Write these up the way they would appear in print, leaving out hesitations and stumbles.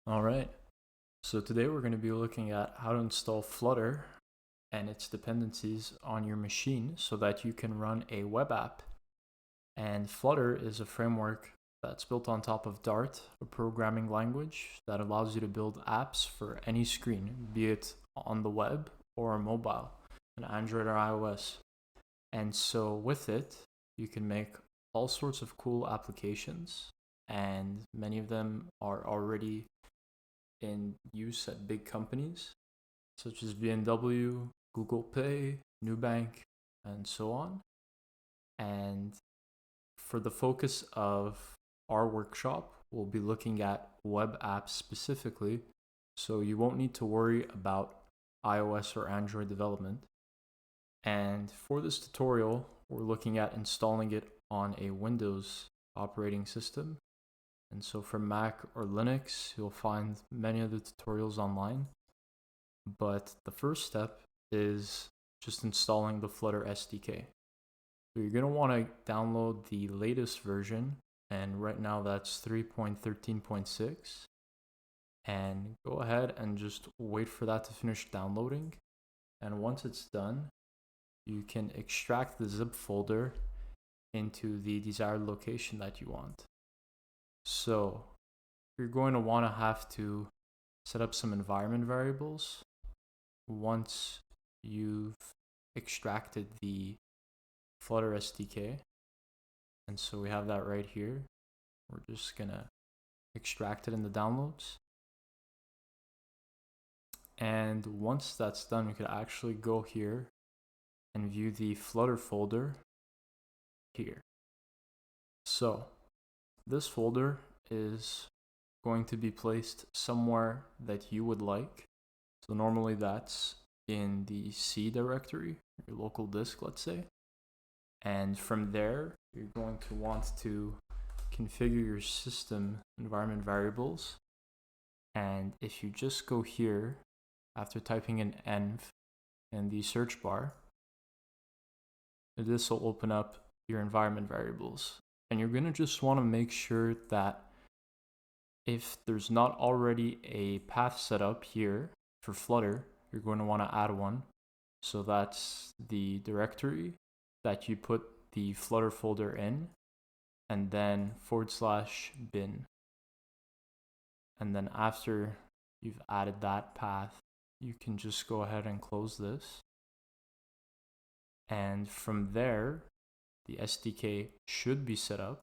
All right. So today we're going to be looking at how to install Flutter and its dependencies on your machine so that you can run a web app. And Flutter is a framework that's built on top of Dart, a programming language that allows you to build apps for any screen, be it on the web or mobile, an Android or iOS. And so with it, you can make all sorts of cool applications, and many of them are already in use at big companies such as BMW, Google Pay, Nubank, and so on. And for the focus of our workshop, we'll be looking at web apps specifically, so you won't need to worry about iOS or Android development. And for this tutorial, we're looking at installing it on a Windows operating system. And so for Mac or Linux, you'll find many of the tutorials online. But the first step is just installing the Flutter SDK. So you're going to want to download the latest version, and right now that's 3.13.6. And go ahead and just wait for that to finish downloading. And once it's done, you can extract the zip folder into the desired location that you want. So you're going to want to have to set up some environment variables once you've extracted the Flutter SDK. And so we have that right here. We're just going to extract it in the downloads. And once that's done, we could actually go here and view the Flutter folder here. So this folder is going to be placed somewhere that you would like. So normally that's in the C directory, your local disk, let's say. And from there, you're going to want to configure your system environment variables. And if you just go here, after typing in env in the search bar, this will open up your environment variables. And you're going to just want to make sure that if there's not already a path set up here for Flutter, you're going to want to add one. So that's the directory that you put the Flutter folder in, and then /bin. And then after you've added that path, you can just go ahead and close this. And from there, the SDK should be set up.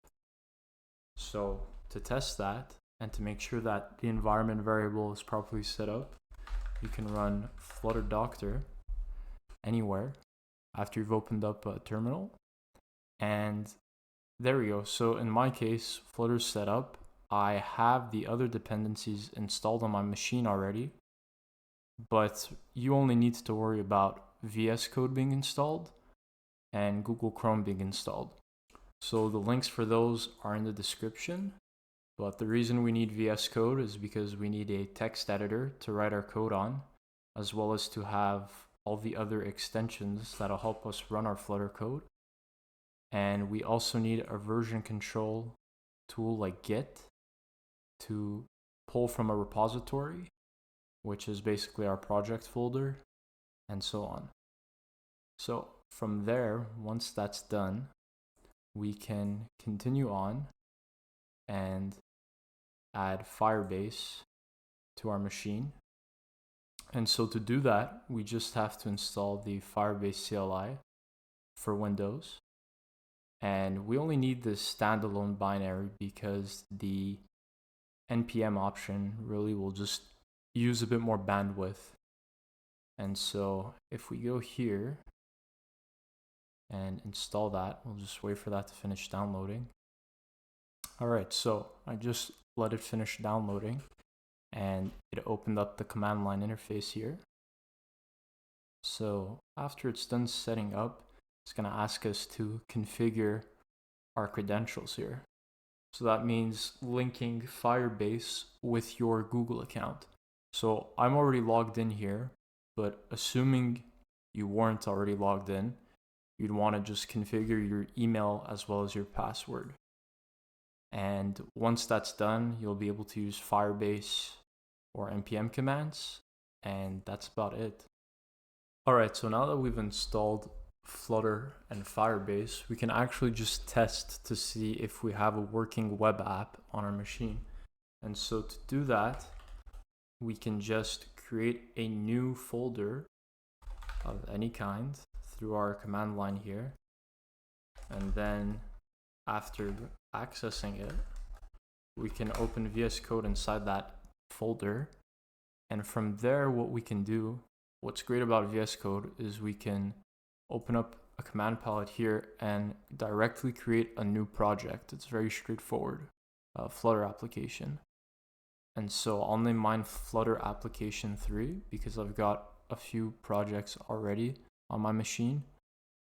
So to test that and to make sure that the environment variable is properly set up, you can run flutter doctor anywhere after you've opened up a terminal. And there we go. So in my case, Flutter's set up. I have the other dependencies installed on my machine already, but you only need to worry about VS Code being installed and Google Chrome being installed. So the links for those are in the description, but the reason we need VS Code is because we need a text editor to write our code on, as well as to have all the other extensions that'll help us run our Flutter code. And we also need a version control tool like Git to pull from a repository, which is basically our project folder, and so on. So from there, once that's done, we can continue on and add Firebase to our machine. And so to do that, we just have to install the Firebase CLI for Windows. And we only need this standalone binary because the npm option really will just use a bit more bandwidth. And so if we go here and install that, we'll just wait for that to finish downloading. All right, so I just let it finish downloading and it opened up the command line interface here. So after it's done setting up, it's going to ask us to configure our credentials here. So that means linking Firebase with your Google account. So I'm already logged in here, but assuming you weren't already logged in, you'd want to just configure your email as well as your password. And once that's done, you'll be able to use Firebase or npm commands, and that's about it. Alright, so now that we've installed Flutter and Firebase, we can actually just test to see if we have a working web app on our machine. And so to do that, we can just create a new folder of any kind through our command line here. And then after accessing it, we can open VS Code inside that folder. And from there, what we can do, what's great about VS Code is we can open up a command palette here and directly create a new project. It's very straightforward, Flutter application. And so I'll name mine Flutter application 3 because I've got a few projects already on my machine.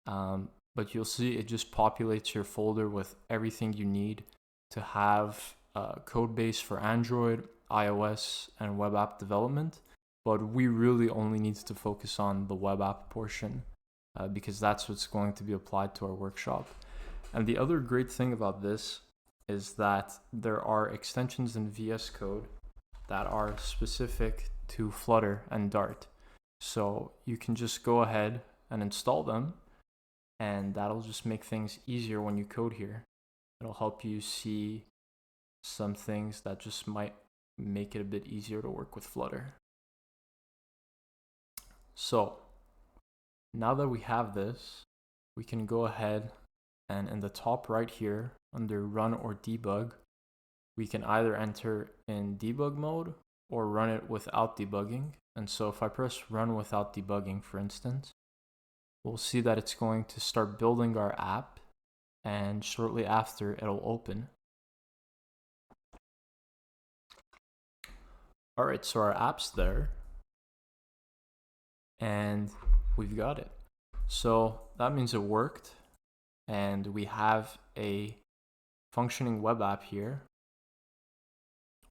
But you'll see it just populates your folder with everything you need to have a code base for Android, iOS, and web app development. But we really only need to focus on the web app portion because that's what's going to be applied to our workshop. And the other great thing about this is that there are extensions in VS Code that are specific to Flutter and Dart. So you can just go ahead and install them, and that'll just make things easier when you code here. It'll help you see some things that just might make it a bit easier to work with Flutter. So now that we have this, we can go ahead and in the top right here under run or debug, we can either enter in debug mode or run it without debugging. And so if I press run without debugging, for instance, we'll see that it's going to start building our app, and shortly after it'll open. All right, so our app's there and we've got it. So that means it worked, and we have a functioning web app here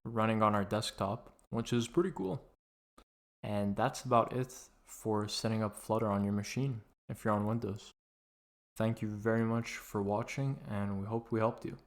running on our desktop, which is pretty cool. And that's about it for setting up Flutter on your machine if you're on Windows. Thank you very much for watching, and we hope we helped you.